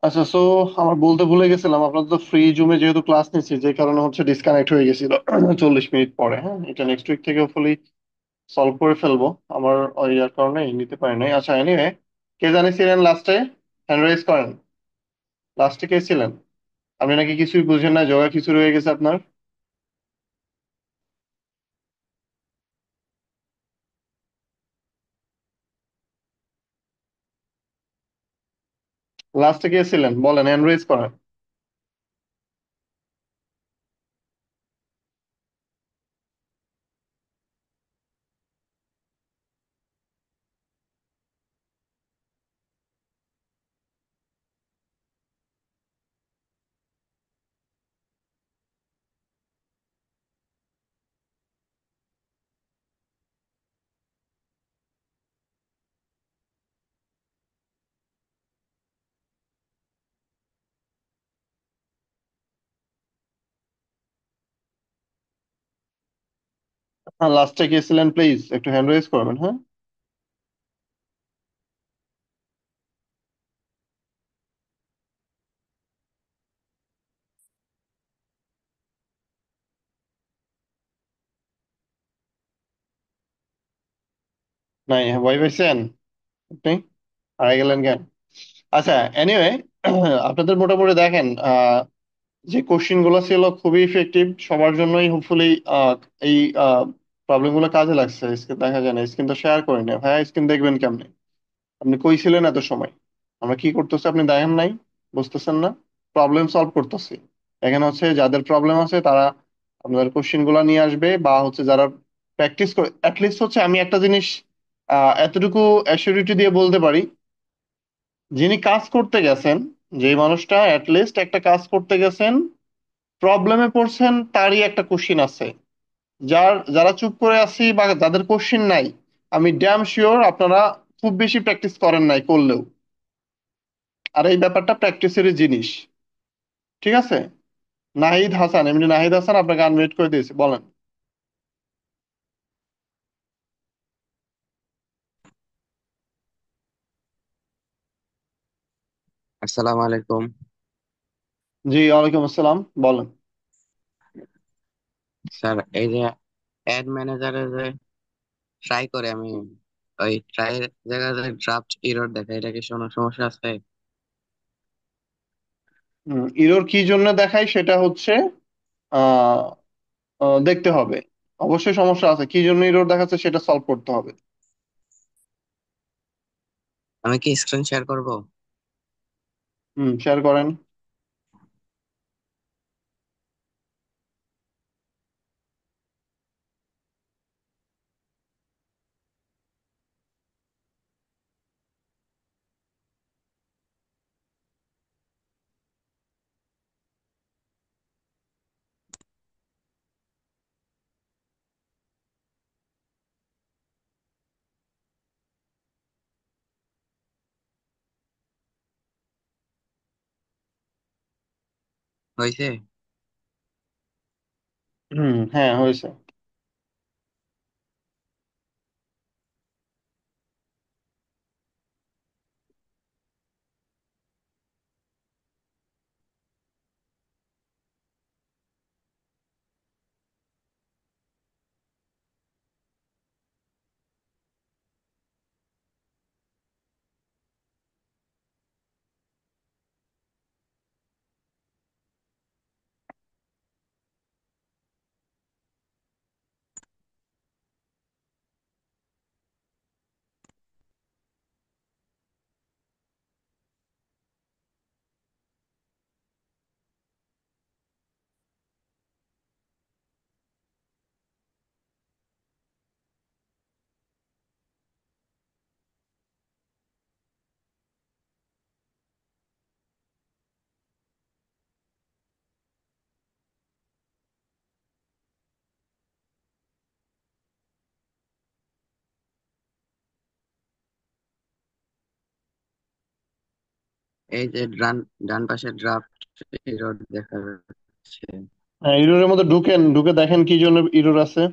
আচ্ছা, সো আমার বলতে ভুলে গেছিলাম, আপনার তো ফ্রি জুমে যেহেতু ক্লাস নিচ্ছি, যে কারণে হচ্ছে ডিসকানেক্ট হয়ে গেছিল 40 মিনিট পরে। হ্যাঁ, এটা নেক্সট উইক থেকে ফুলি সলভ করে ফেলবো। আমার ওই ইয়ার কারণে নিতে পারি নাই। আচ্ছা, এনিওয়ে, কে জানিয়েছিলেন লাস্টে? হ্যান্ড রাইজ করেন। লাস্টে কে ছিলেন? আপনি নাকি কিছুই বুঝেন না, জগা কিছু রয়ে গেছে আপনার। লাস্টে কে ছিলেন বলেন, হ্যান্ড রাইজ করেন। হ্যাঁ, লাস্টে কে ছিলেন প্লিজ একটু হ্যান্ড রাইজ করবেন, হ্যাঁ। নাই, ভয় পাইছেন আপনি? হারাই গেলেন কেন? আচ্ছা, এনিওয়ে, আপনাদের মোটামুটি দেখেন, যে কোশ্চিন গুলো ছিল খুবই ইফেক্টিভ সবার জন্যই। হোপফুলি এই প্রবলেম গুলো কাজে লাগছে। স্ক্রিন দেখা যায় না, স্ক্রিন তো শেয়ার করি না ভাইয়া। স্ক্রিন দেখবেন কেমনে? আপনি কই ছিলেন এত সময়? আমরা কি করতেছি আপনি দেখেন নাই? বুঝতেছেন না? প্রবলেম সলভ করতেছি। এখানে হচ্ছে যাদের প্রবলেম আছে তারা আপনাদের কোশ্চিন গুলো নিয়ে আসবে, বা হচ্ছে যারা প্র্যাকটিস করে অ্যাটলিস্ট হচ্ছে, আমি একটা জিনিস এতটুকু অ্যাসিউরিটি দিয়ে বলতে পারি, যিনি কাজ করতে গেছেন, যে মানুষটা অ্যাটলিস্ট একটা কাজ করতে গেছেন, প্রবলেমে পড়ছেন, তারই একটা কোশ্চিন আছে। যারা চুপ করে আছি বা যাদের কোশ্চিন নাই, আমি ড্যাম শিওর আপনারা খুব বেশি প্র্যাকটিস করেন নাই করলেও। আর এই ব্যাপারটা প্র্যাকটিসেরই জিনিস। ঠিক আছে? নাহিদ হাসান, এমনি নাহিদ হাসান, আপনাকে আনমিউট করে দিয়েছি, বলেন। আসসালামু আলাইকুম। জি, ওয়ালাইকুম আসসালাম, বলেন। স্যার, এই যে অ্যাড ম্যানেজারে যে ট্রাই করে আমি, ওই ট্রাই জায়গায় যে ড্রাফট এরর দেখায়, এটা কি কোনো সমস্যা আছে? ইরোর কি জন্য দেখায় সেটা হচ্ছে আহ দেখতে হবে। অবশ্যই সমস্যা আছে, কি জন্য ইরোর দেখাচ্ছে সেটা সলভ করতে হবে। আমি কি স্ক্রিন শেয়ার করব? শেয়ার করেন। হয়েছে? হ্যাঁ, হয়েছে। এই যে ডান ডান পাশে ড্রাফট এরর দেখা যাচ্ছে। হ্যাঁ, ইরোরের মধ্যে ঢুকেন, ঢুকে দেখেন কি জন্য ইরোর আছে।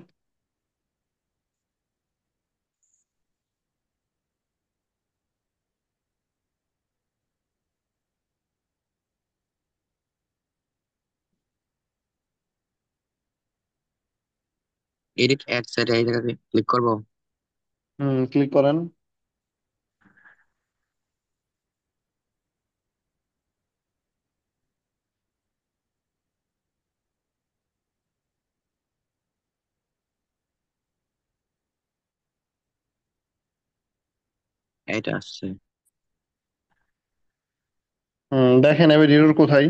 এডিট অ্যাড সেট এই জায়গাতে ক্লিক করবো। হুম, ক্লিক করেন। এটা আসছে। হুম, দেখেন এবার এরর কোথায়।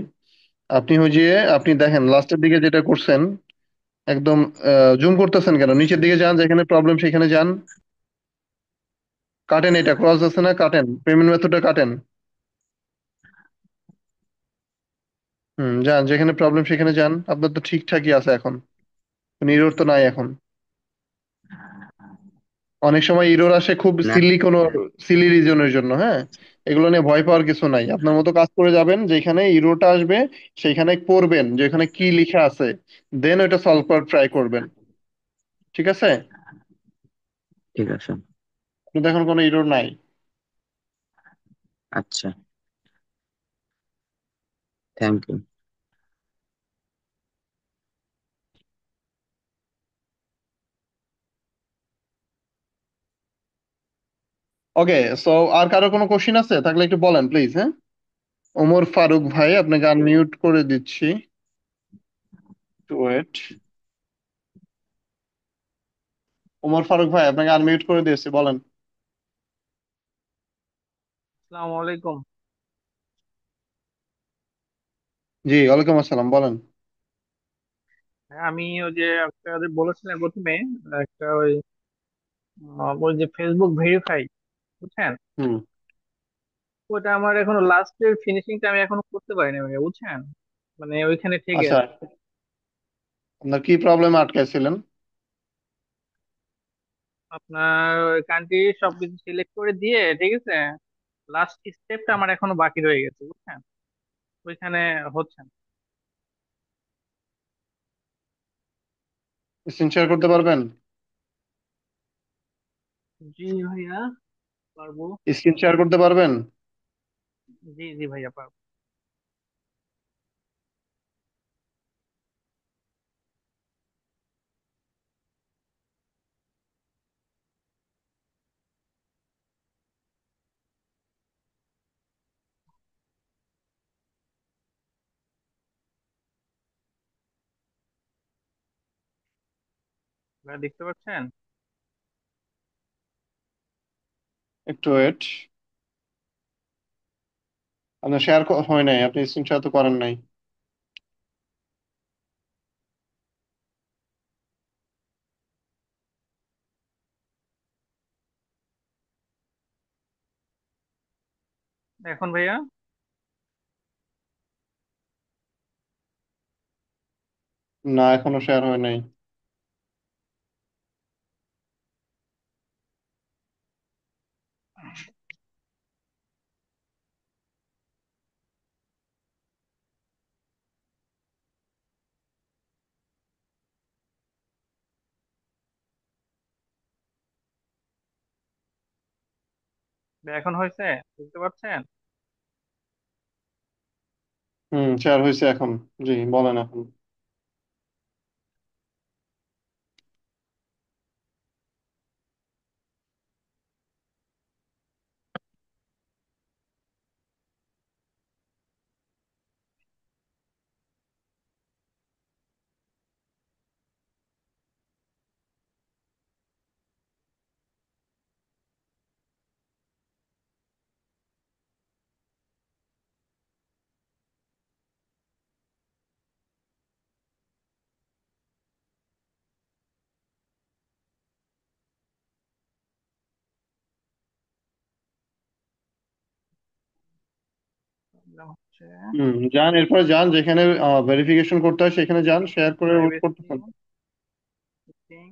আপনি ওই যে আপনি দেখেন লাস্টের দিকে যেটা করছেন, একদম জুম করতেছেন কেন? নিচের দিকে যান, যেখানে প্রবলেম সেখানে যান, কাটেন, এটা ক্রস আছে না, কাটেন, পেমেন্ট মেথডটা কাটেন। হুম, যান, যেখানে প্রবলেম সেখানে যান। আপনার তো ঠিকঠাকই আছে এখন, এরর তো নাই এখন। অনেক সময় ইরোর আসে খুব না। সিলি কোনো সিলি রিজনের জন্য, হ্যাঁ। এগুলো নিয়ে ভয় পাওয়ার কিছু নাই, আপনার মতো কাজ করে যাবেন, যেখানে ইরোটা আসবে সেইখানে পড়বেন যে এখানে কি লেখা আছে, দেন ওটা সলভ করার ট্রাই করবেন। ঠিক আছে? ঠিক আছে। কিন্তু এখন কোনো ইরোর নাই। আচ্ছা, থ্যাংক ইউ। ওকে, সো আর কারো কোনো কোশ্চিন আছে থাকলে একটু বলেন প্লিজ, হ্যাঁ। ওমর ফারুক ভাই, আপনাকে আনমিউট করে দিচ্ছি, টু ওয়েট। ওমর ফারুক ভাই, আপনাকে আনমিউট করে দিয়েছি, বলেন। আসসালামু আলাইকুম। জি, ওয়ালাইকুম আসসালাম, বলেন। হ্যাঁ, আমি ওই যে আপনাদের বলেছিলেন প্রথমে একটা ওই যে ফেসবুক ভেরিফাই, বুঝছেন? হুম। ওটা আমার এখনো লাস্টের ফিনিশিংটা আমি এখনো করতে পারিনি ভাইয়া, বুঝছেন? মানে ওইখানে থেকে আচ্ছা, আছে। আপনার কি প্রবলেম আটকাইছিলেন? আপনার কান্ট্রি সবকিছু সিলেক্ট করে দিয়ে, ঠিক আছে, লাস্ট স্টেপটা আমার এখনো বাকি রয়ে গেছে, বুঝছেন? ওইখানে হচ্ছে না। স্ক্রিন শেয়ার করতে পারবেন? জি ভাইয়া, পারবো। স্ক্রিন শেয়ার করতে পারবেন? জি জি ভাইয়া, পারবো। ভাইয়া দেখতে পাচ্ছেন? একটু ওয়েট। আপনার শেয়ার হয় নাই, আপনি স্ক্রিন শেয়ার তো করেন নাই। এখন ভাইয়া? না, এখনো শেয়ার হয় নাই। ভাইয়া এখন হয়েছে? বুঝতে পারছেন? হুম, শেয়ার হয়েছে এখন। জি, বলেন এখন। হচ্ছে হুম, যান, এরপরে যান, যেখানে ভেরিফিকেশন করতে হয় সেখানে যান, শেয়ার করে ওয়েট প্রাইভেসি করতেছেন। সেটিং।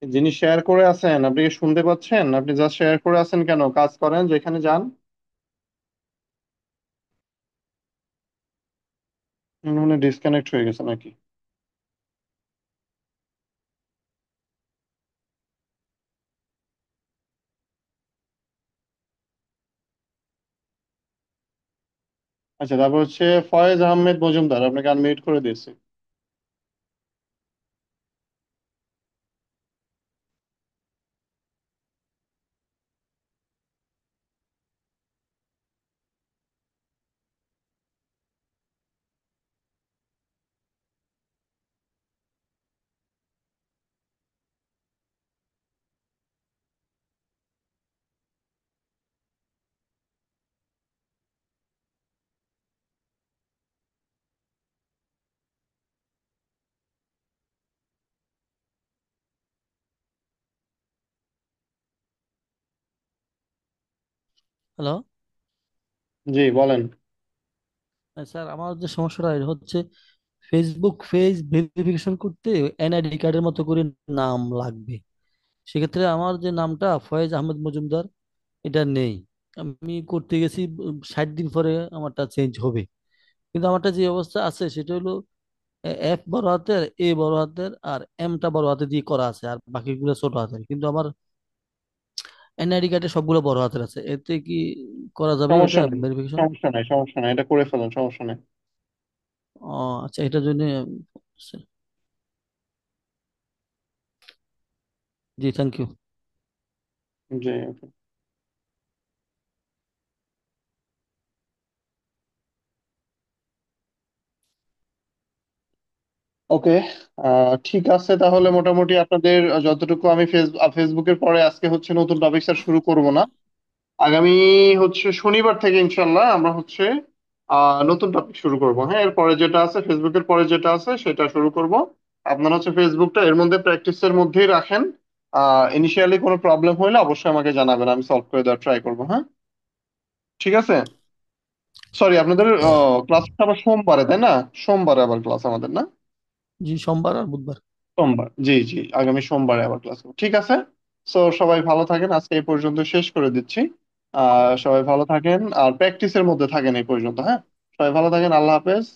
যিনি শেয়ার করে আছেন আপনি কি শুনতে পাচ্ছেন? আপনি যা শেয়ার করে আছেন কেন, কাজ করেন যেখানে যান। মানে ডিসকানেক্ট হয়ে গেছে নাকি? আচ্ছা, তারপর হচ্ছে ফয়েজ আহমেদ মজুমদার, আপনাকে আনমিউট করে দিয়েছে। হ্যালো। জি বলেন। স্যার, আমার যে সমস্যাটা এটা হচ্ছে ফেসবুক পেজ ভেরিফিকেশন করতে এনআইডি কার্ডের মতো করে নাম লাগবে। সেক্ষেত্রে আমার যে নামটা ফয়েজ আহমেদ মজুমদার এটা নেই। আমি করতে গেছি 60 দিন পরে আমারটা চেঞ্জ হবে। কিন্তু আমারটা যে অবস্থা আছে সেটা হলো এফ বড় হাতের, এ বড় হাতের, আর এমটা বড় হাতে দিয়ে করা আছে, আর বাকিগুলো ছোট হাতের। কিন্তু আমার এনআইডি কার্ডে সবগুলো বড় হাতের আছে। এতে কি করা যাবে ওইটা সমস্যা নেই, ভেরিফিকেশন? সমস্যা নাই, সমস্যা নাই, এটা করে ফেলুন, সমস্যা নেই। ও আচ্ছা, এটার জন্য। জি, থ্যাংক ইউ। G okay. ওকে, ঠিক আছে, তাহলে মোটামুটি আপনাদের যতটুকু আমি ফেসবুকের পরে আজকে হচ্ছে নতুন টপিক আর শুরু করব না। আগামী হচ্ছে শনিবার থেকে ইনশাল্লাহ আমরা হচ্ছে নতুন টপিক শুরু করব। হ্যাঁ, এর পরে যেটা আছে, ফেসবুকের পরে যেটা আছে সেটা শুরু করব। আপনারা হচ্ছে ফেসবুকটা এর মধ্যে প্র্যাকটিসের মধ্যেই রাখেন। ইনিশিয়ালি কোনো প্রবলেম হলে অবশ্যই আমাকে জানাবেন, আমি সলভ করে দেওয়ার ট্রাই করবো। হ্যাঁ, ঠিক আছে। সরি, আপনাদের ক্লাসটা আবার সোমবারে, তাই না? সোমবারে আবার ক্লাস আমাদের, না? জি, সোমবার আর বুধবার। সোমবার, জি জি, আগামী সোমবারে আবার ক্লাস হবে। ঠিক আছে। সো সবাই ভালো থাকেন, আজকে এই পর্যন্ত শেষ করে দিচ্ছি। সবাই ভালো থাকেন আর প্র্যাকটিসের মধ্যে থাকেন এই পর্যন্ত। হ্যাঁ, সবাই ভালো থাকেন, আল্লাহ হাফেজ।